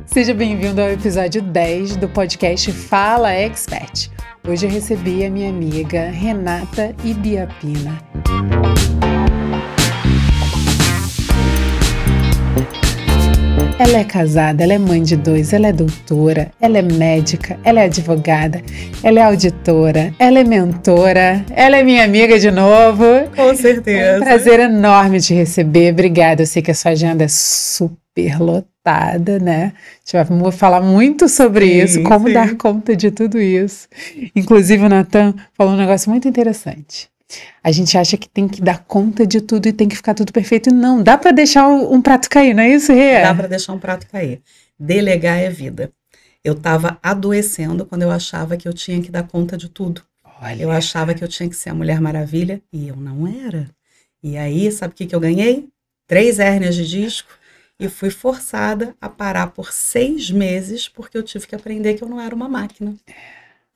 Seja bem-vindo ao episódio 10 do podcast Fala Expert. Hoje eu recebi a minha amiga Renata Ibiapina. Ela é casada, ela é mãe de 2, ela é doutora, ela é médica, ela é advogada, ela é auditora, ela é mentora, ela é minha amiga de novo. Com certeza. É um prazer enorme te receber. Obrigada, eu sei que a sua agenda é super lotada, né? A gente vai falar muito sobre isso, como dar conta de tudo isso. Inclusive o Natan falou um negócio muito interessante. A gente acha que tem que dar conta de tudo e tem que ficar tudo perfeito. Não, dá para deixar um prato cair, não é isso, Rê? Dá para deixar um prato cair. Delegar é vida. Eu estava adoecendo quando eu achava que eu tinha que dar conta de tudo. Olha. Eu achava que eu tinha que ser a Mulher Maravilha e eu não era. E aí, sabe o que eu ganhei? 3 hérnias de disco e fui forçada a parar por 6 meses porque eu tive que aprender que eu não era uma máquina.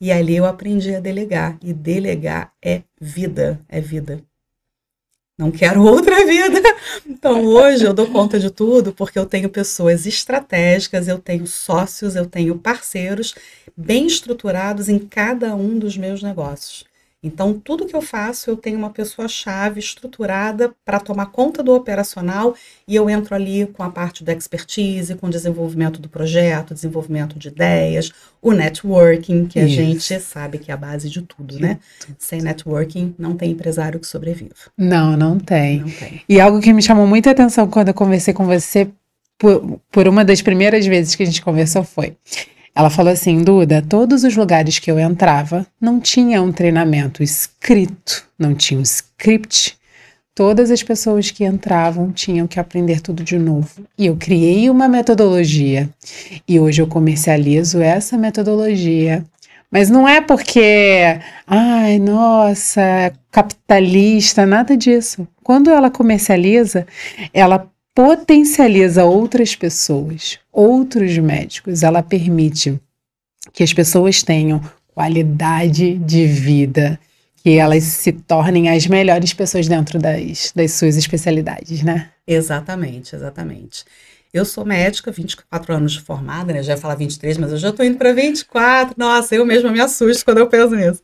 E ali eu aprendi a delegar. E delegar é vida, é vida. Não quero outra vida. Então hoje eu dou conta de tudo porque eu tenho pessoas estratégicas, eu tenho sócios, eu tenho parceiros bem estruturados em cada um dos meus negócios. Então tudo que eu faço eu tenho uma pessoa-chave estruturada para tomar conta do operacional e eu entro ali com a parte da expertise, com o desenvolvimento do projeto, desenvolvimento de ideias, o networking, que a gente sabe que é a base de tudo, né? Sem networking não tem empresário que sobreviva. Não tem. Não tem. E algo que me chamou muita atenção quando eu conversei com você, por uma das primeiras vezes que a gente conversou foi... Ela falou assim, Duda, todos os lugares que eu entrava não tinha um treinamento escrito, não tinha um script. Todas as pessoas que entravam tinham que aprender tudo de novo. E eu criei uma metodologia. E hoje eu comercializo essa metodologia. Mas não é porque, ai, nossa, capitalista, nada disso. Quando ela comercializa, ela potencializa outras pessoas, outros médicos, ela permite que as pessoas tenham qualidade de vida, que elas se tornem as melhores pessoas dentro das suas especialidades, né? Exatamente, exatamente. Eu sou médica, 24 anos de formada, né? Já ia falar 23, mas eu já tô indo para 24. Nossa, eu mesma me assusto quando eu penso nisso.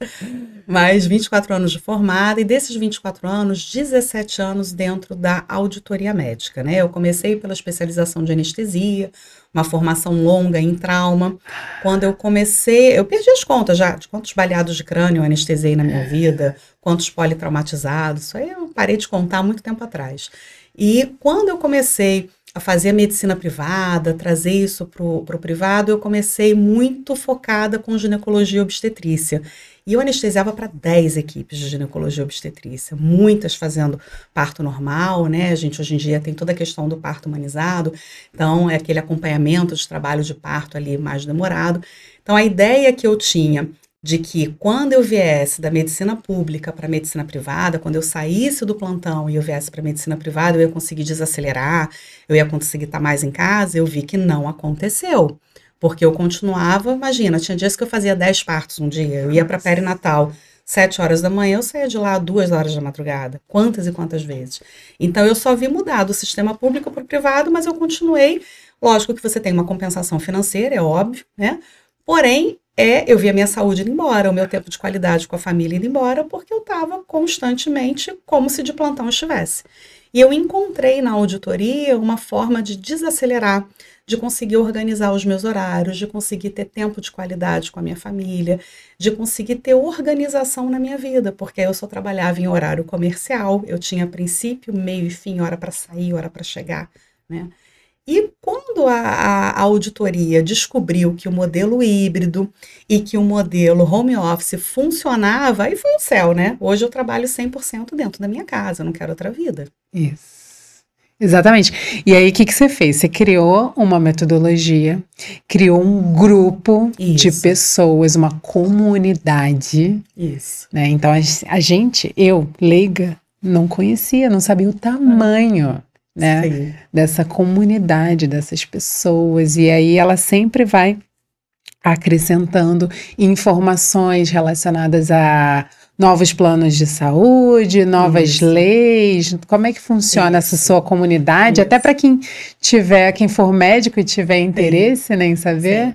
Mas 24 anos de formada e desses 24 anos, 17 anos dentro da auditoria médica, né? Eu comecei pela especialização de anestesia, uma formação longa em trauma. Quando eu comecei, eu perdi as contas já de quantos baleados de crânio eu anestesiei na minha vida, quantos politraumatizados, isso aí eu parei de contar há muito tempo atrás. E quando eu comecei a fazer a medicina privada, trazer isso para o privado, eu comecei muito focada com ginecologia e obstetrícia. E eu anestesiava para 10 equipes de ginecologia e obstetrícia, muitas fazendo parto normal, né? A gente hoje em dia tem toda a questão do parto humanizado, então é aquele acompanhamento de trabalho de parto ali mais demorado. Então a ideia que eu tinha de que quando eu viesse da medicina pública para a medicina privada, quando eu saísse do plantão e eu viesse para a medicina privada, eu ia conseguir desacelerar, eu ia conseguir estar mais em casa, eu vi que não aconteceu. Porque eu continuava, imagina, tinha dias que eu fazia 10 partos um dia, eu ia para perinatal 7 horas da manhã, eu saía de lá 2 horas da madrugada, quantas e quantas vezes. Então eu só vi mudar do sistema público para o privado, mas eu continuei, lógico que você tem uma compensação financeira, é óbvio, né? Porém, eu vi a minha saúde indo embora, o meu tempo de qualidade com a família indo embora, porque eu estava constantemente como se de plantão estivesse. E eu encontrei na auditoria uma forma de desacelerar, de conseguir organizar os meus horários, de conseguir ter tempo de qualidade com a minha família, de conseguir ter organização na minha vida, porque eu só trabalhava em horário comercial, eu tinha princípio, meio e fim, hora para sair, hora para chegar, né? E quando a auditoria descobriu que o modelo híbrido e que o modelo home office funcionava, aí foi o céu, né? Hoje eu trabalho 100% dentro da minha casa, eu não quero outra vida. Isso. Exatamente. E aí, o que você fez? Você criou uma metodologia, criou um grupo de pessoas, uma comunidade. Isso. Né? Então, eu, leiga, não conhecia, não sabia o tamanho, né, dessa comunidade, dessas pessoas. E aí, ela sempre vai acrescentando informações relacionadas a novos planos de saúde, novas Isso. leis? Como é que funciona essa Isso. sua comunidade? Até Isso. para quem for médico e tiver interesse, né, em saber. Sim.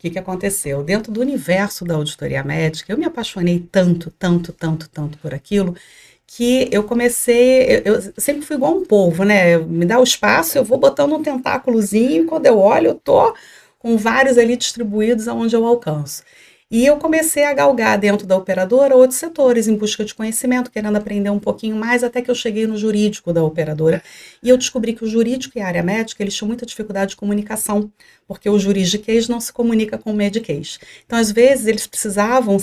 O que aconteceu? Dentro do universo da auditoria médica, eu me apaixonei tanto, tanto, tanto, tanto por aquilo, que eu comecei, eu sempre fui igual um polvo, né? Me dá o espaço, eu vou botando um tentáculozinho, e quando eu olho, eu tô com vários ali distribuídos aonde eu alcanço. E eu comecei a galgar dentro da operadora outros setores em busca de conhecimento, querendo aprender um pouquinho mais, até que eu cheguei no jurídico da operadora. E eu descobri que o jurídico e a área médica, eles tinham muita dificuldade de comunicação, porque o juridiquês não se comunica com o mediquês. Então, às vezes, eles precisavam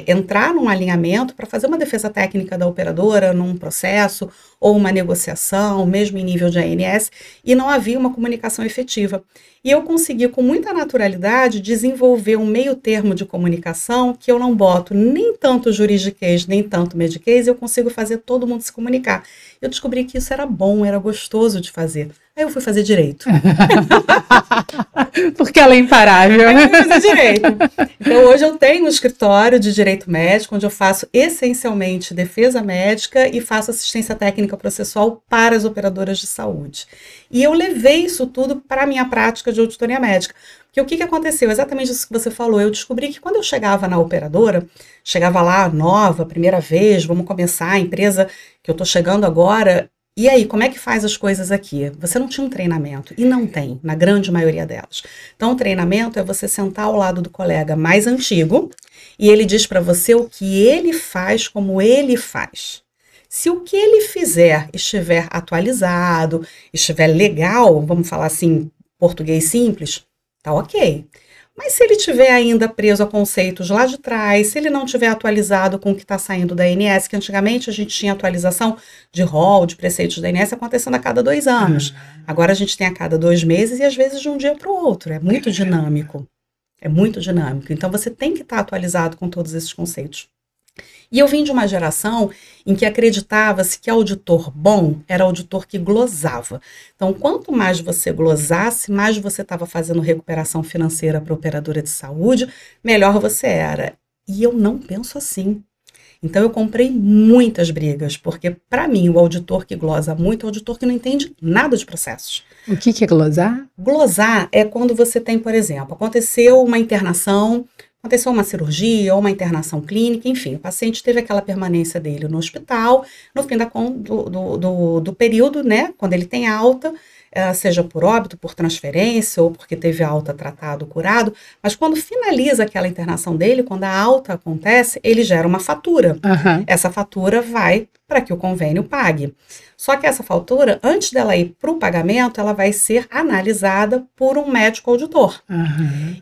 entrar num alinhamento para fazer uma defesa técnica da operadora num processo ou uma negociação, mesmo em nível de ANS, e não havia uma comunicação efetiva. E eu consegui, com muita naturalidade, desenvolver um meio termo de comunicação que eu não boto nem tanto juridiquês, nem tanto mediquês, e eu consigo fazer todo mundo se comunicar. Eu descobri que isso era bom, era gostoso de fazer. Aí eu fui fazer direito. Porque ela é imparável. Aí eu fui fazer direito. Então, hoje eu tenho um escritório de direito médico, onde eu faço essencialmente defesa médica e faço assistência técnica processual para as operadoras de saúde. E eu levei isso tudo para a minha prática de auditoria médica. Porque o que aconteceu? Exatamente isso que você falou. Eu descobri que quando eu chegava na operadora, chegava lá nova, primeira vez, vamos começar a empresa que eu estou chegando agora. E aí, como é que faz as coisas aqui? Você não tinha um treinamento, e não tem, na grande maioria delas. Então, o treinamento é você sentar ao lado do colega mais antigo, e ele diz para você o que ele faz, como ele faz. Se o que ele fizer estiver atualizado, estiver legal, vamos falar assim, português simples, tá ok. Mas se ele estiver ainda preso a conceitos lá de trás, se ele não estiver atualizado com o que está saindo da ANS, que antigamente a gente tinha atualização de rol, de preceitos da ANS acontecendo a cada 2 anos. Agora a gente tem a cada 2 meses e às vezes de um dia para o outro. É muito dinâmico. É muito dinâmico. Então você tem que estar atualizado com todos esses conceitos. E eu vim de uma geração em que acreditava-se que auditor bom era auditor que glosava. Então, quanto mais você glosasse, mais você estava fazendo recuperação financeira para a operadora de saúde, melhor você era. E eu não penso assim. Então, eu comprei muitas brigas, porque, para mim, o auditor que glosa muito é o auditor que não entende nada de processos. O que é glosar? Glosar é quando você tem, por exemplo, aconteceu uma internação, aconteceu uma cirurgia ou uma internação clínica, enfim, o paciente teve aquela permanência dele no hospital, no fim do período, né, quando ele tem alta, seja por óbito, por transferência ou porque teve alta, tratado, curado, mas quando finaliza aquela internação dele, quando a alta acontece, ele gera uma fatura. Essa fatura vai para que o convênio pague. Só que essa fatura, antes dela ir para o pagamento, ela vai ser analisada por um médico auditor.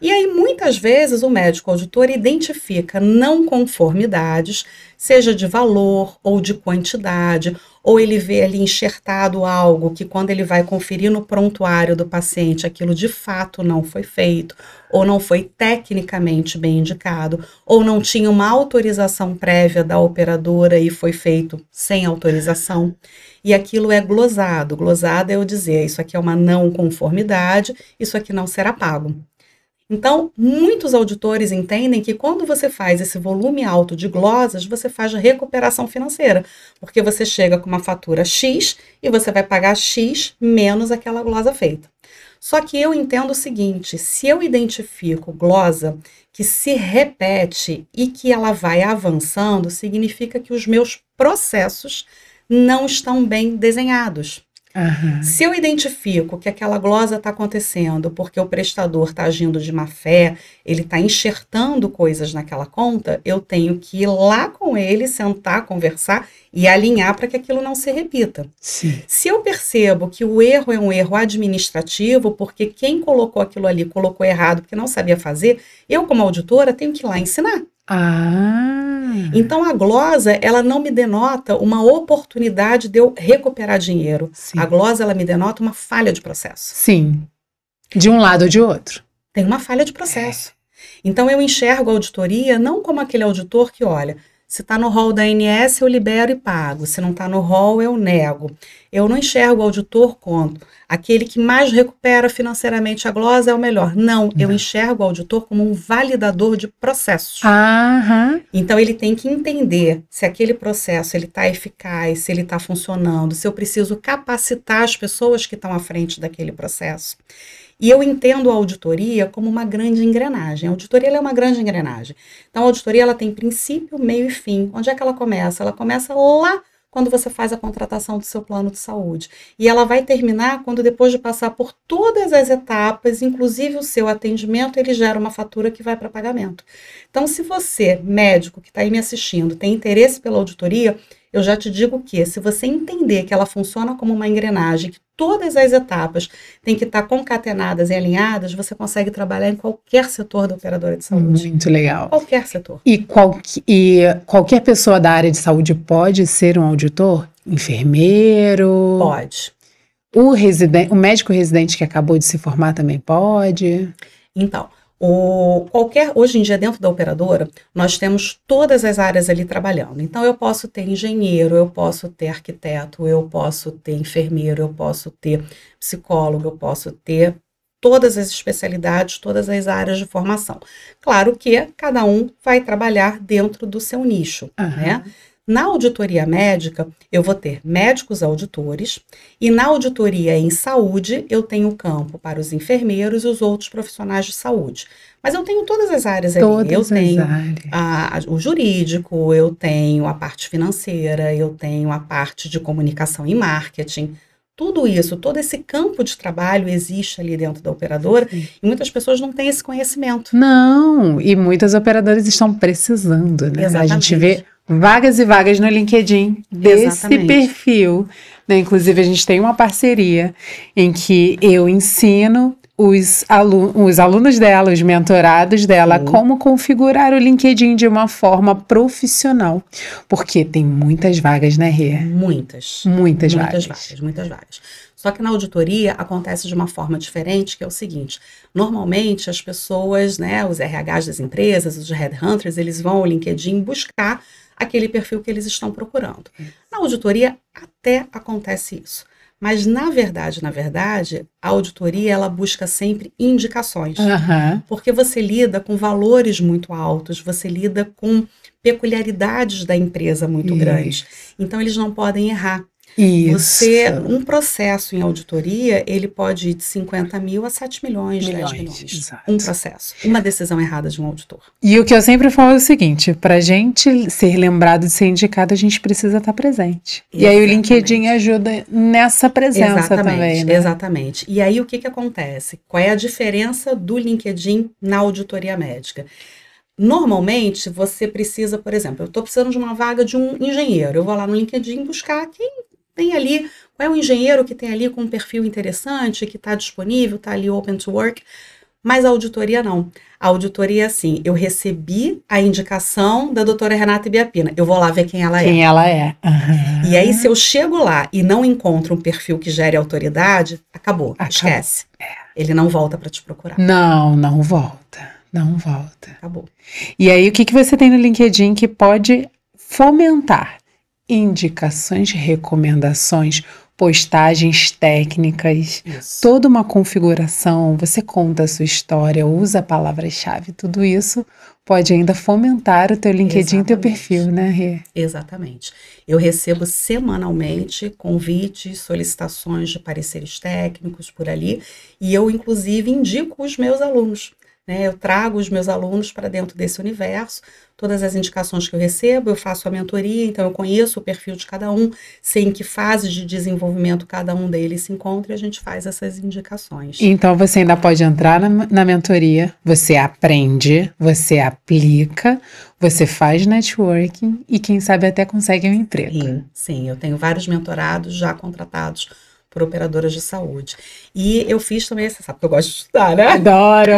E aí, muitas vezes, o médico auditor identifica não conformidades, seja de valor ou de quantidade, ou ele vê ali enxertado algo que quando ele vai conferir no prontuário do paciente, aquilo de fato não foi feito, ou não foi tecnicamente bem indicado, ou não tinha uma autorização prévia da operadora e foi feito sem autorização. E aquilo é glosado. Glosado é eu dizer, isso aqui é uma não conformidade, isso aqui não será pago. Então, muitos auditores entendem que quando você faz esse volume alto de glosas, você faz recuperação financeira, porque você chega com uma fatura X e você vai pagar X menos aquela glosa feita. Só que eu entendo o seguinte, se eu identifico glosa que se repete e que ela vai avançando, significa que os meus processos não estão bem desenhados. Se eu identifico que aquela glosa está acontecendo porque o prestador está agindo de má fé, ele está enxertando coisas naquela conta, eu tenho que ir lá com ele, sentar, conversar e alinhar para que aquilo não se repita. Sim. Se eu percebo que o erro é um erro administrativo, porque quem colocou aquilo ali colocou errado porque não sabia fazer, eu como auditora tenho que ir lá ensinar. Então a glosa, ela não me denota uma oportunidade de eu recuperar dinheiro. Sim. A glosa, ela me denota uma falha de processo. Sim. De um lado ou de outro. Tem uma falha de processo. Então eu enxergo a auditoria não como aquele auditor que olha, Se está no rol da ANS, eu libero e pago. Se não está no rol, eu nego. Eu não enxergo o auditor como aquele que mais recupera financeiramente a glosa é o melhor. Não, eu enxergo o auditor como um validador de processos. Então, ele tem que entender se aquele processo está eficaz, se ele está funcionando, se eu preciso capacitar as pessoas que estão à frente daquele processo. E eu entendo a auditoria como uma grande engrenagem. A auditoria ela é uma grande engrenagem. Então, a auditoria ela tem princípio, meio e fim. Onde é que ela começa? Ela começa lá quando você faz a contratação do seu plano de saúde. E ela vai terminar quando, depois de passar por todas as etapas, inclusive o seu atendimento, ele gera uma fatura que vai para pagamento. Então, se você, médico que está aí me assistindo, tem interesse pela auditoria, eu já te digo que, se você entender que ela funciona como uma engrenagem, que todas as etapas têm que estar concatenadas e alinhadas, você consegue trabalhar em qualquer setor da operadora de saúde. Muito legal. Qualquer setor. E qualquer pessoa da área de saúde pode ser um auditor? Enfermeiro? Pode. O médico residente que acabou de se formar também pode? Então, hoje em dia, dentro da operadora, nós temos todas as áreas ali trabalhando. Então, eu posso ter engenheiro, eu posso ter arquiteto, eu posso ter enfermeiro, eu posso ter psicólogo, eu posso ter todas as especialidades, todas as áreas de formação. Claro que cada um vai trabalhar dentro do seu nicho, né? Na auditoria médica, eu vou ter médicos auditores e na auditoria em saúde, eu tenho o campo para os enfermeiros e os outros profissionais de saúde. Mas eu tenho todas as áreas ali. Eu tenho o jurídico, eu tenho a parte financeira, eu tenho a parte de comunicação e marketing. Tudo isso, todo esse campo de trabalho existe ali dentro da operadora e muitas pessoas não têm esse conhecimento. Não, e muitas operadoras estão precisando, né? Exatamente. A gente vê vagas e vagas no LinkedIn desse perfil, né? Inclusive, a gente tem uma parceria em que eu ensino os alunos dela, os mentorados dela, como configurar o LinkedIn de uma forma profissional. Porque tem muitas vagas, né, Rê? Muitas vagas. Só que na auditoria acontece de uma forma diferente, que é o seguinte: normalmente as pessoas, né, os RHs das empresas, os headhunters, eles vão ao LinkedIn buscar aquele perfil que eles estão procurando. Na auditoria até acontece isso. Mas, na verdade, a auditoria, ela busca sempre indicações. Porque você lida com valores muito altos, você lida com peculiaridades da empresa muito grandes. Então, eles não podem errar. Um processo em auditoria, ele pode ir de 50 mil a 7 milhões, 10 milhões. Exato. Um processo. Uma decisão errada de um auditor. E o que eu sempre falo é o seguinte: pra gente ser lembrado de ser indicado, a gente precisa estar presente. Exatamente. E aí o LinkedIn ajuda nessa presença também, né? Exatamente. E aí o que acontece? Qual é a diferença do LinkedIn na auditoria médica? Normalmente, você precisa, por exemplo, eu estou precisando de uma vaga de um engenheiro. Eu vou lá no LinkedIn buscar quem tem ali, qual é o engenheiro que tem ali com um perfil interessante, que está disponível, está ali open to work. Mas a auditoria não. A auditoria é assim: eu recebi a indicação da doutora Renata Ibiapina, eu vou lá ver quem ela é. Quem ela é. E aí, se eu chego lá e não encontro um perfil que gere autoridade, acabou. Esquece. Ele não volta para te procurar. Não volta. Acabou. E aí, o que você tem no LinkedIn que pode fomentar? Indicações, recomendações, postagens técnicas, toda uma configuração, você conta a sua história, usa palavras-chave, tudo isso pode ainda fomentar o teu LinkedIn e teu perfil, né, Rê? Exatamente. Eu recebo semanalmente convites, solicitações de pareceres técnicos por ali, e eu, inclusive, indico os meus alunos. Eu trago os meus alunos para dentro desse universo, todas as indicações que eu recebo, eu faço a mentoria, então eu conheço o perfil de cada um, sei em que fase de desenvolvimento cada um deles se encontra e a gente faz essas indicações. Então você ainda pode entrar na mentoria, você aprende, você aplica, você faz networking e quem sabe até consegue um emprego. Sim, eu tenho vários mentorados já contratados por operadoras de saúde. E eu fiz também, você sabe que eu gosto de estudar, né? Adoro!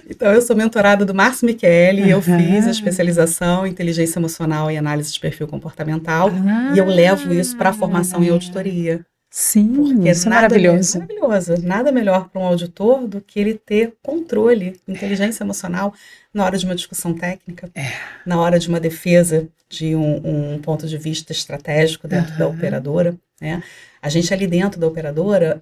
Então, eu sou mentorada do Márcio Michele, eu fiz a especialização em inteligência emocional e análise de perfil comportamental, e eu levo isso para a formação em auditoria. Sim, Porque isso é maravilhoso. maravilhoso. Nada melhor para um auditor do que ele ter controle, inteligência emocional na hora de uma discussão técnica, na hora de uma defesa de um ponto de vista estratégico dentro da operadora, né? A gente ali dentro da operadora,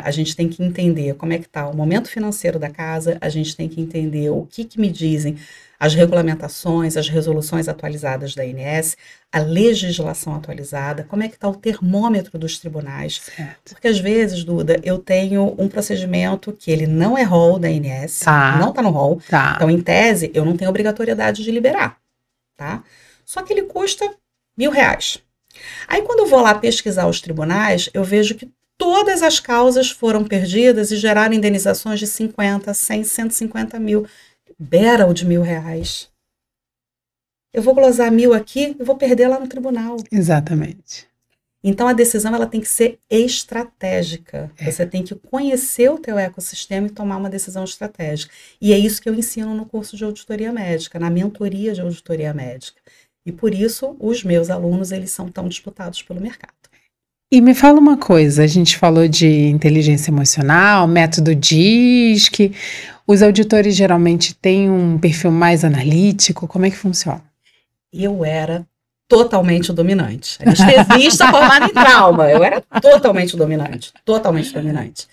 a gente tem que entender como é que está o momento financeiro da casa, a gente tem que entender o que me dizem as regulamentações, as resoluções atualizadas da ANS, a legislação atualizada, como é que está o termômetro dos tribunais. Certo. Porque às vezes, Duda, eu tenho um procedimento que ele não é rol da ANS, não está no rol, então em tese eu não tenho obrigatoriedade de liberar, tá? Só que ele custa R$1.000. Aí quando eu vou lá pesquisar os tribunais, eu vejo que todas as causas foram perdidas e geraram indenizações de 50, 100, 150 mil. Libera o de R$1.000. Eu vou glosar 1.000 aqui e vou perder lá no tribunal. Exatamente. Então a decisão ela tem que ser estratégica. Você tem que conhecer o teu ecossistema e tomar uma decisão estratégica. E é isso que eu ensino no curso de auditoria médica, na mentoria de auditoria médica. E por isso os meus alunos eles são tão disputados pelo mercado. E me fala uma coisa, a gente falou de inteligência emocional, método DISC. Os auditores geralmente têm um perfil mais analítico, como é que funciona? Eu era totalmente dominante. Anestesista formada em trauma, eu era totalmente dominante, totalmente dominante.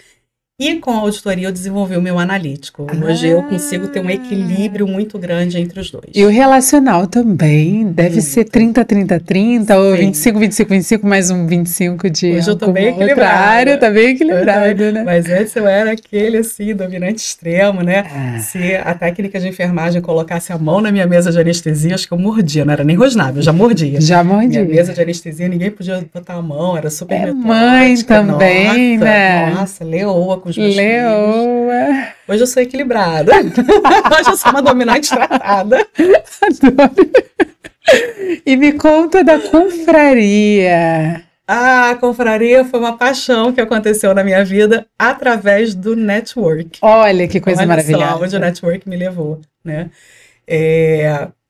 E com a auditoria eu desenvolvi o meu analítico. Hoje eu consigo ter um equilíbrio muito grande entre os dois. E o relacional também deve ser 30-30-30 ou 25-25-25 mais um 25 de hoje eu tô bem equilibrado. Tá bem equilibrado, né? Mas antes eu era aquele assim, dominante extremo, né? Se a técnica de enfermagem colocasse a mão na minha mesa de anestesia, acho que eu mordia, não era nem rosnava, eu já mordia. Já mordia. Minha mesa de anestesia, ninguém podia botar a mão, era super metódica. Mãe também, nossa, né? Nossa, leoa com os meus Leoa. filhos. Hoje eu sou equilibrada. Hoje eu sou uma dominante tratada. Adoro. E me conta da confraria. A confraria foi uma paixão que aconteceu na minha vida através do network. Olha que coisa maravilhosa. Só onde o network me levou, né?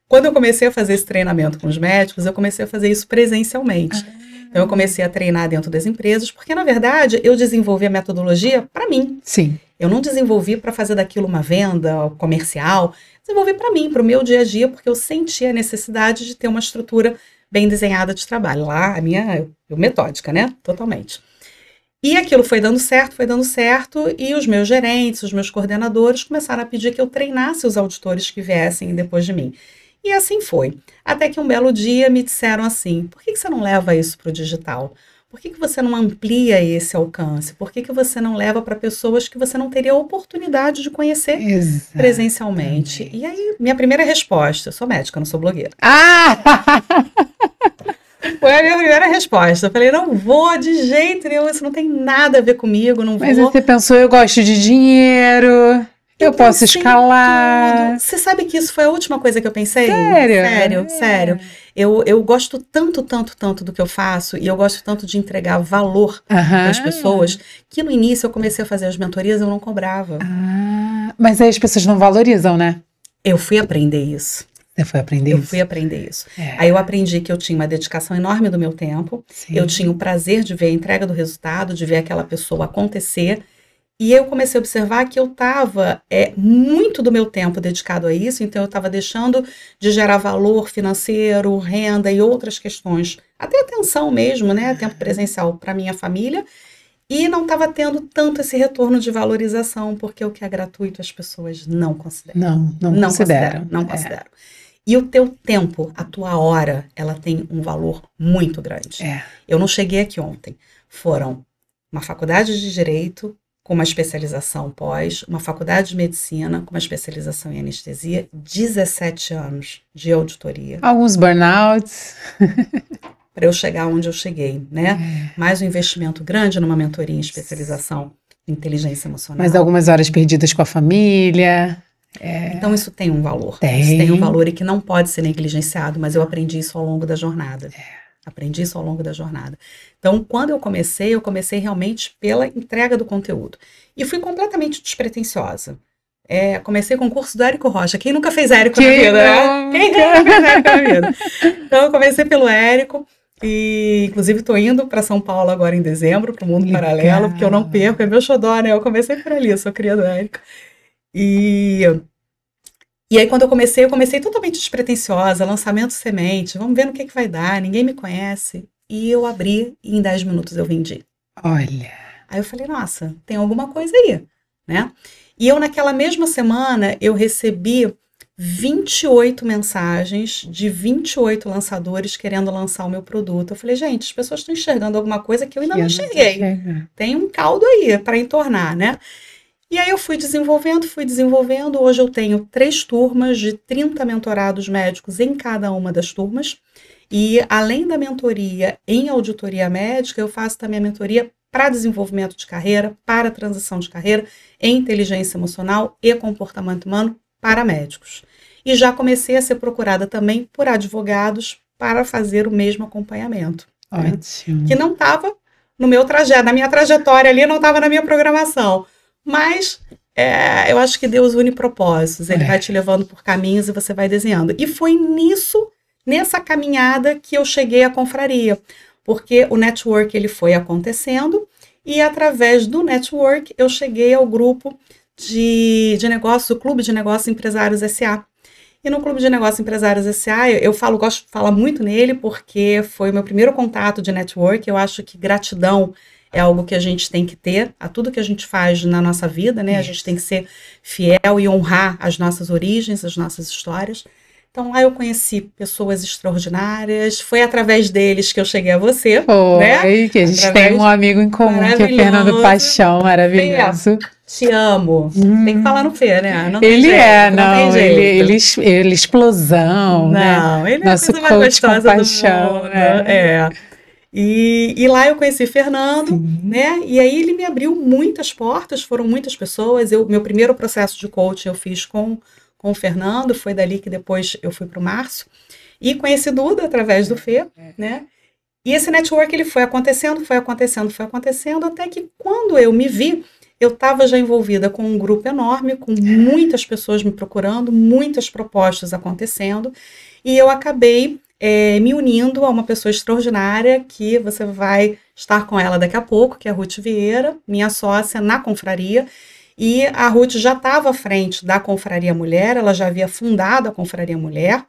Quando eu comecei a fazer esse treinamento com os médicos, eu comecei a fazer isso presencialmente. Então, eu comecei a treinar dentro das empresas, porque, na verdade, eu desenvolvi a metodologia para mim. Sim. Eu não desenvolvi para fazer daquilo uma venda comercial, desenvolvi para mim, para o meu dia a dia, porque eu sentia a necessidade de ter uma estrutura bem desenhada de trabalho. Lá, a minha metódica, né? Totalmente. E aquilo foi dando certo, e os meus gerentes, os meus coordenadores começaram a pedir que eu treinasse os auditores que viessem depois de mim. E assim foi. Até que um belo dia me disseram assim, por que você não leva isso para o digital? Por que você não amplia esse alcance? Por que você não leva para pessoas que você não teria a oportunidade de conhecer presencialmente? E aí, minha primeira resposta, eu sou médica, não sou blogueira. Foi a minha primeira resposta. Eu falei, não vou de jeito nenhum, isso não tem nada a ver comigo, não vou. Mas você pensou, eu gosto de dinheiro... Eu posso escalar. Tudo. Você sabe que isso foi a última coisa que eu pensei? Sério? Sério. Eu gosto tanto do que eu faço e eu gosto tanto de entregar valor para as pessoas que no início eu comecei a fazer as mentorias e eu não cobrava. Mas aí as pessoas não valorizam, né? Eu fui aprender isso. Você foi aprender isso? Eu fui aprender isso. Aí eu aprendi que eu tinha uma dedicação enorme do meu tempo. Sim. Eu tinha o prazer de ver a entrega do resultado, de ver aquela pessoa acontecer. E eu comecei a observar que eu estava muito do meu tempo dedicado a isso, então eu estava deixando de gerar valor financeiro, renda e outras questões, até atenção mesmo, né, tempo presencial para minha família, e não estava tendo tanto esse retorno de valorização, porque o que é gratuito as pessoas não consideram. Não consideram. E o teu tempo, a tua hora, ela tem um valor muito grande. Eu não cheguei aqui ontem. Foram uma faculdade de Direito, com uma especialização pós, uma faculdade de medicina, com uma especialização em anestesia, 17 anos de auditoria. Alguns burnouts. Para eu chegar onde eu cheguei, né? Mais um investimento grande numa mentoria em especialização em inteligência emocional. Mais algumas horas perdidas com a família. Então isso tem um valor. Isso tem um valor e que não pode ser negligenciado, mas eu aprendi isso ao longo da jornada. Aprendi isso ao longo da jornada. Então, quando eu comecei realmente pela entrega do conteúdo. E fui completamente despretensiosa. Comecei com o curso do Érico Rocha. Quem nunca fez Érico na vida, né? Quem nunca fez Érico na vida? Então, eu comecei pelo Érico. E, inclusive, estou indo para São Paulo agora em dezembro, para o Mundo Legal. Paralelo, porque eu não perco, é meu xodó, né? Eu comecei por ali, eu sou cria do Érico. E aí, quando eu comecei totalmente despretensiosa, lançamento semente, vamos ver no que vai dar, ninguém me conhece. E eu abri e em 10 minutos eu vendi. Olha. Aí eu falei, nossa, tem alguma coisa aí, né? E eu, naquela mesma semana, eu recebi 28 mensagens de 28 lançadores querendo lançar o meu produto. Eu falei, gente, as pessoas estão enxergando alguma coisa que eu ainda não enxerguei. Tem um caldo aí para entornar, né? E aí eu fui desenvolvendo. Hoje eu tenho 3 turmas de 30 mentorados médicos em cada uma das turmas. E além da mentoria em auditoria médica, eu faço também a mentoria para desenvolvimento de carreira, para transição de carreira, em inteligência emocional e comportamento humano para médicos. E já comecei a ser procurada também por advogados para fazer o mesmo acompanhamento. Ótimo. Né? Que não estava no meu trajeto, na minha trajetória ali, não estava na minha programação. Mas eu acho que Deus une propósitos. Ele vai te levando por caminhos e você vai desenhando. E foi nessa caminhada que eu cheguei à confraria. Porque o network ele foi acontecendo e através do network eu cheguei ao grupo de negócios, o Clube de Negócios Empresários S.A. E no Clube de Negócios Empresários S.A. eu gosto de falar muito nele porque foi o meu primeiro contato de network. Eu acho que gratidão é algo que a gente tem que ter a tudo que a gente faz na nossa vida, né? A gente tem que ser fiel e honrar as nossas origens, as nossas histórias. Então, lá eu conheci pessoas extraordinárias. Foi através deles que eu cheguei a você. Foi, né? que a gente tem um amigo em comum, que é Fernando Paixão, maravilhoso. Te amo. Tem que falar no Fê, né? Não ele jeito, não tem jeito. Ele explosão, não, né? Ele é nosso a coisa mais gostosa com paixão, do mundo. E lá eu conheci Fernando, Sim. né? E aí ele me abriu muitas portas, foram muitas pessoas. Meu primeiro processo de coaching eu fiz com o Fernando, foi dali que depois eu fui para o Márcio. E conheci Duda através do Fê, né? E esse network ele foi acontecendo, até que quando eu me vi, eu estava já envolvida com um grupo enorme, com muitas pessoas me procurando, muitas propostas acontecendo, e eu acabei me unindo a uma pessoa extraordinária, que você vai estar com ela daqui a pouco, que é a Ruth Vieira, minha sócia na confraria. E a Ruth já estava à frente da Confraria Mulher, ela já havia fundado a Confraria Mulher,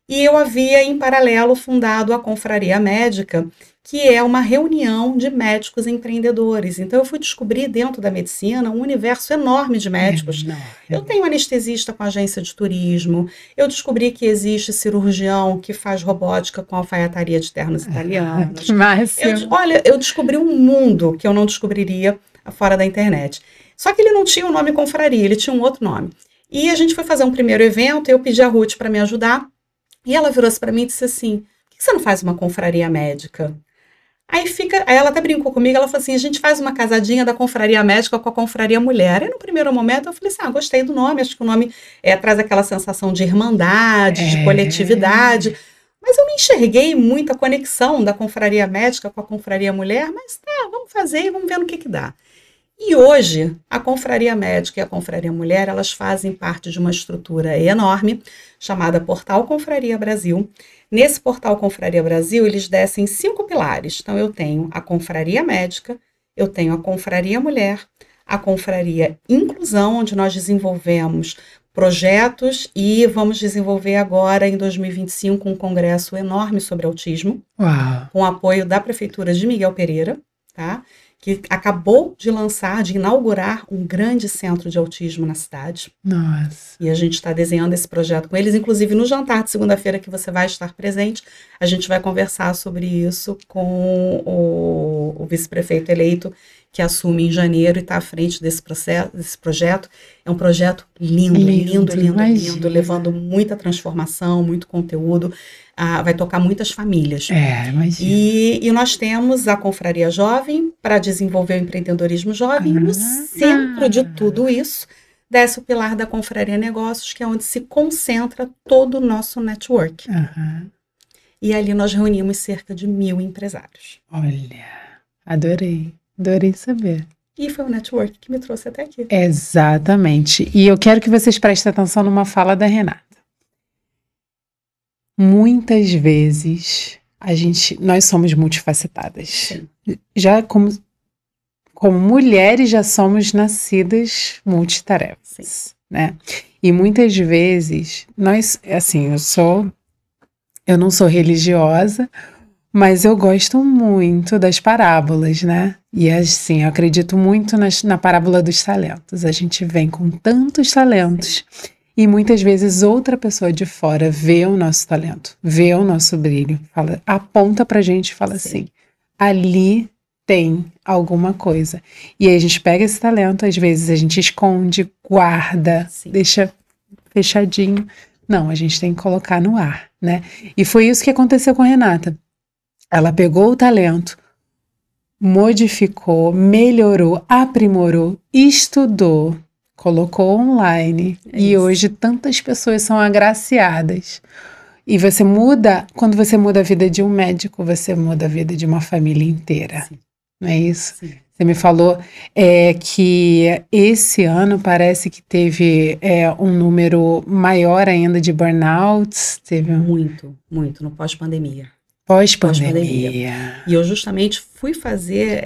e eu havia, em paralelo, fundado a Confraria Médica, que é uma reunião de médicos empreendedores. Então, eu fui descobrir dentro da medicina um universo enorme de médicos. Eu tenho anestesista com agência de turismo, eu descobri que existe cirurgião que faz robótica com alfaiataria de ternos italianos. Eu descobri um mundo que eu não descobriria fora da internet. Só que ele não tinha o nome confraria, ele tinha um outro nome. E a gente foi fazer um primeiro evento, eu pedi a Ruth para me ajudar, e ela virou-se para mim e disse assim, por que você não faz uma confraria médica? Aí ela até brincou comigo, ela falou assim, a gente faz uma casadinha da confraria médica com a confraria mulher. E no primeiro momento eu falei assim, gostei do nome, acho que o nome traz aquela sensação de irmandade, de coletividade. Mas eu não enxerguei muita conexão da confraria médica com a confraria mulher, mas vamos fazer e vamos ver no que dá. E hoje, a Confraria Médica e a Confraria Mulher, elas fazem parte de uma estrutura enorme, chamada Portal Confraria Brasil. Nesse Portal Confraria Brasil, eles descem 5 pilares. Então, eu tenho a Confraria Médica, eu tenho a Confraria Mulher, a Confraria Inclusão, onde nós desenvolvemos projetos e vamos desenvolver agora, em 2025, um congresso enorme sobre autismo, com o apoio da Prefeitura de Miguel Pereira, tá? Que acabou de inaugurar um grande centro de autismo na cidade. Nossa. E a gente está desenhando esse projeto com eles, inclusive no jantar de segunda-feira que você vai estar presente, a gente vai conversar sobre isso com o vice-prefeito eleito, que assume em janeiro e está à frente desse projeto. É um projeto lindo, levando muita transformação, muito conteúdo, vai tocar muitas famílias. E nós temos a Confraria Jovem para desenvolver o empreendedorismo jovem, e no centro de tudo isso desce o pilar da Confraria Negócios, que é onde se concentra todo o nosso network. E ali nós reunimos cerca de 1.000 empresários. Olha, adorei saber. E foi o network que me trouxe até aqui. Exatamente. E eu quero que vocês prestem atenção numa fala da Renata. Muitas vezes nós somos multifacetadas. Sim. Já como mulheres já somos nascidas multitarefas, né? E muitas vezes assim, eu não sou religiosa, mas eu gosto muito das parábolas, né? E assim, eu acredito muito na parábola dos talentos. A gente vem com tantos talentos e muitas vezes outra pessoa de fora vê o nosso talento, vê o nosso brilho, aponta pra gente e fala assim, ali tem alguma coisa. E aí a gente pega esse talento, às vezes a gente esconde, guarda, deixa fechadinho. Não, a gente tem que colocar no ar, né? E foi isso que aconteceu com a Renata. Ela pegou o talento, modificou, melhorou, aprimorou, estudou, colocou online e hoje tantas pessoas são agraciadas. E quando você muda a vida de um médico, você muda a vida de uma família inteira. Sim. Não é isso? Sim. Você me falou que esse ano parece que teve um número maior ainda de burnouts. Muito, no pós-pandemia. Pós-pandemia. E eu justamente fui fazer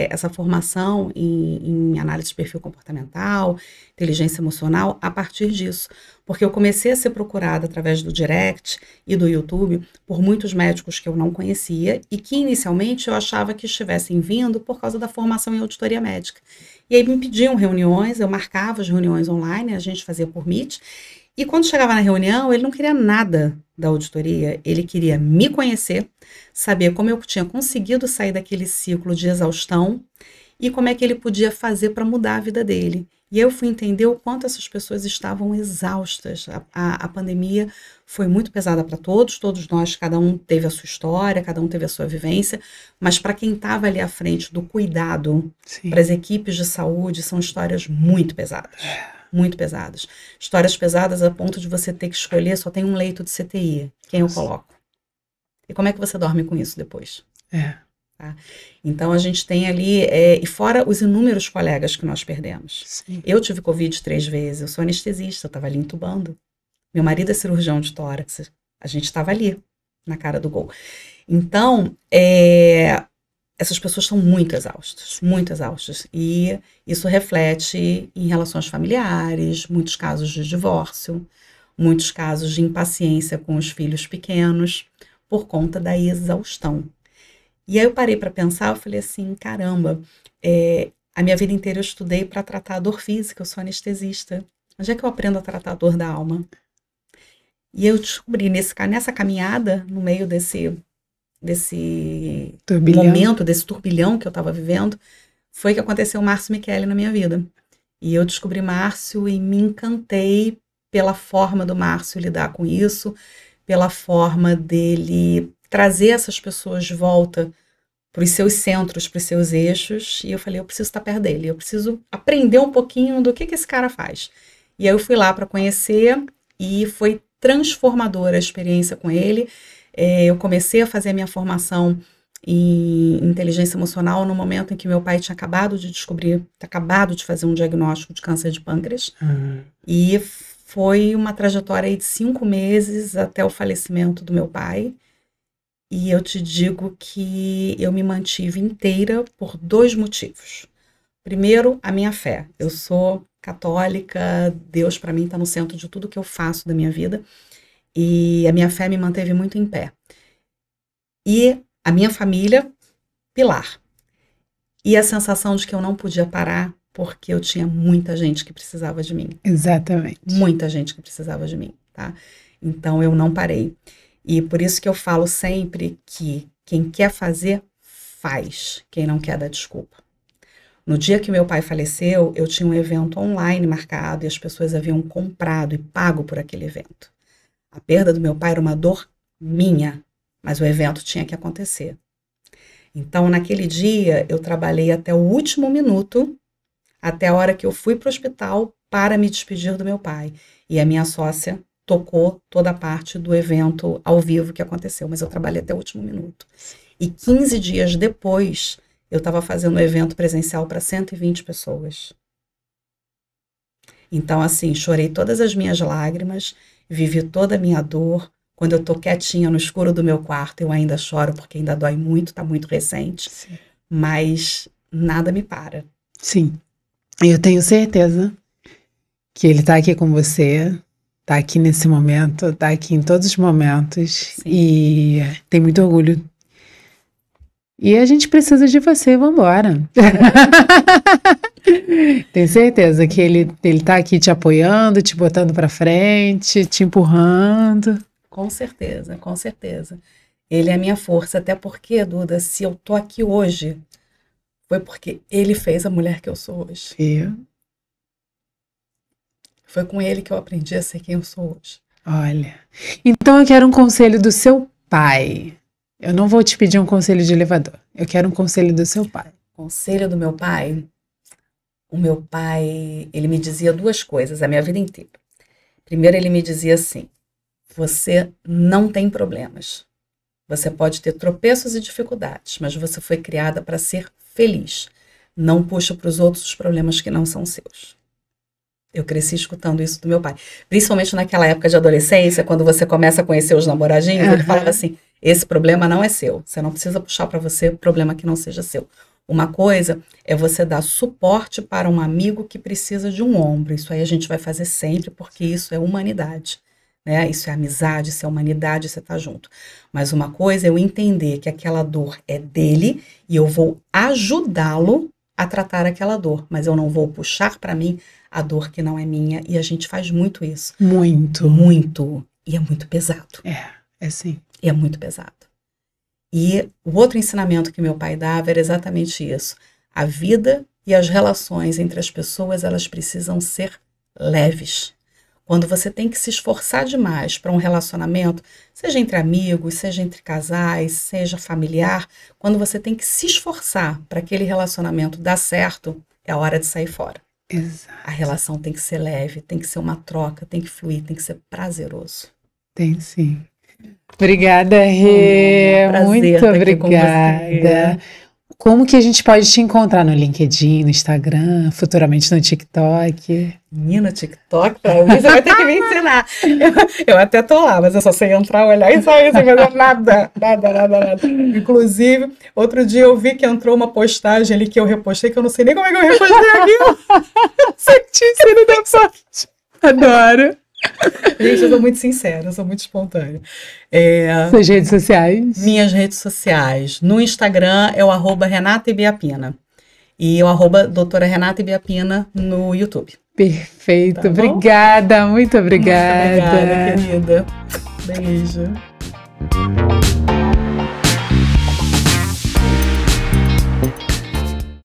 essa formação em análise de perfil comportamental, inteligência emocional, a partir disso. Porque eu comecei a ser procurada através do direct e do YouTube por muitos médicos que eu não conhecia e que inicialmente eu achava que estivessem vindo por causa da formação em auditoria médica. E aí me pediam reuniões, eu marcava as reuniões online, a gente fazia por Meet. E quando chegava na reunião, ele não queria nada da auditoria, ele queria me conhecer, saber como eu tinha conseguido sair daquele ciclo de exaustão e como é que ele podia fazer para mudar a vida dele. E eu fui entender o quanto essas pessoas estavam exaustas. A pandemia foi muito pesada para todos nós, cada um teve a sua história, cada um teve a sua vivência, mas para quem estava ali à frente do cuidado, para as equipes de saúde, são histórias muito pesadas. Muito pesadas. Histórias pesadas a ponto de você ter que escolher, só tem um leito de CTI. Quem eu coloco? E como é que você dorme com isso depois? Tá? Então, a gente tem ali, e fora os inúmeros colegas que nós perdemos. Sim. Eu tive Covid 3 vezes, eu sou anestesista, eu estava ali entubando. Meu marido é cirurgião de tórax, a gente estava ali, na cara do gol. Então, essas pessoas estão muito exaustas, e isso reflete em relações familiares, muitos casos de divórcio, muitos casos de impaciência com os filhos pequenos, por conta da exaustão. E aí eu parei para pensar, eu falei assim, caramba, a minha vida inteira eu estudei para tratar a dor física, eu sou anestesista. Onde é que eu aprendo a tratar a dor da alma? E eu descobri nessa caminhada, no meio desse momento, desse turbilhão que eu estava vivendo, foi que aconteceu o Márcio Michele na minha vida. E eu descobri Márcio e me encantei pela forma do Márcio lidar com isso, pela forma dele trazer essas pessoas de volta para os seus centros, para os seus eixos, e eu falei, eu preciso estar perto dele, eu preciso aprender um pouquinho do que esse cara faz. E aí eu fui lá para conhecer, e foi transformadora a experiência com ele. Eu comecei a fazer a minha formação em inteligência emocional no momento em que meu pai tinha acabado de fazer um diagnóstico de câncer de pâncreas. E foi uma trajetória aí de 5 meses até o falecimento do meu pai. E eu te digo que eu me mantive inteira por 2 motivos. Primeiro, a minha fé. Eu sou católica, Deus para mim está no centro de tudo que eu faço da minha vida. E a minha fé me manteve muito em pé. E a minha família, pilar. E a sensação de que eu não podia parar porque eu tinha muita gente que precisava de mim. Exatamente. Muita gente que precisava de mim, tá? Então eu não parei. E por isso que eu falo sempre que quem quer fazer, faz. Quem não quer, dá desculpa. No dia que meu pai faleceu, eu tinha um evento online marcado e as pessoas haviam comprado e pago por aquele evento. A perda do meu pai era uma dor minha, mas o evento tinha que acontecer. Então, naquele dia, eu trabalhei até o último minuto, até a hora que eu fui para o hospital para me despedir do meu pai. E a minha sócia tocou toda a parte do evento ao vivo que aconteceu, mas eu trabalhei até o último minuto. E 15 dias depois, eu estava fazendo um evento presencial para 120 pessoas. Então, assim, chorei todas as minhas lágrimas, vivi toda a minha dor, Quando eu tô quietinha no escuro do meu quarto, eu ainda choro porque ainda dói muito, tá muito recente. Sim. Mas nada me para. Sim. Eu tenho certeza que ele tá aqui com você, tá aqui nesse momento, tá aqui em todos os momentos. Sim. E tem muito orgulho. E a gente precisa de você, vambora. Tenho certeza que ele tá aqui te apoiando, te botando pra frente, te empurrando. Com certeza, com certeza. Ele é a minha força, até porque, Duda, se eu tô aqui hoje, foi porque ele fez a mulher que eu sou hoje. E, Foi com ele que eu aprendi a ser quem eu sou hoje. olha. Então eu quero um conselho do seu pai. Eu não vou te pedir um conselho de elevador. Eu quero um conselho do seu pai. Conselho do meu pai. O meu pai, ele me dizia duas coisas a minha vida inteira. Primeiro, ele me dizia assim: você não tem problemas. Você pode ter tropeços e dificuldades, mas você foi criada para ser feliz. Não puxa para os outros os problemas que não são seus. Eu cresci escutando isso do meu pai. Principalmente naquela época de adolescência, quando você começa a conhecer os namoradinhos, ele falava assim: esse problema não é seu. Você não precisa puxar para você problema que não seja seu. Uma coisa é você dar suporte para um amigo que precisa de um ombro. Isso aí a gente vai fazer sempre, porque isso é humanidade, né? Isso é amizade, isso é humanidade, você tá junto. Mas uma coisa é eu entender que aquela dor é dele e eu vou ajudá-lo a tratar aquela dor, mas eu não vou puxar para mim a dor que não é minha, e a gente faz muito isso. Muito. Muito. E é muito pesado. É sim. E é muito pesado. E o outro ensinamento que meu pai dava era exatamente isso. A vida e as relações entre as pessoas, elas precisam ser leves. Quando você tem que se esforçar demais para um relacionamento, seja entre amigos, seja entre casais, seja familiar, quando você tem que se esforçar para aquele relacionamento dar certo, é a hora de sair fora. Exato. A relação tem que ser leve, tem que ser uma troca, tem que fluir, tem que ser prazeroso. Tem sim. Obrigada, Rê. Prazer Muito estar aqui obrigada. Como que a gente pode te encontrar no LinkedIn, no Instagram, futuramente no TikTok? Menina, TikTok, pra mim, você vai ter que me ensinar. Eu até tô lá, mas eu só sei entrar, olhar e sair sem fazer nada. Inclusive, outro dia eu vi que entrou uma postagem ali que eu repostei, que eu não sei nem como é que eu repostei aquilo. Você te ensino da parte. Adoro. Gente, eu sou muito sincera, eu sou muito espontânea. Suas redes sociais? Minhas redes sociais. No Instagram é o @Renata Ibiapina. E o @doutora Renata Ibiapina no YouTube. Perfeito. Tá bom? Obrigada, muito obrigada. Muito obrigada, querida. Beijo.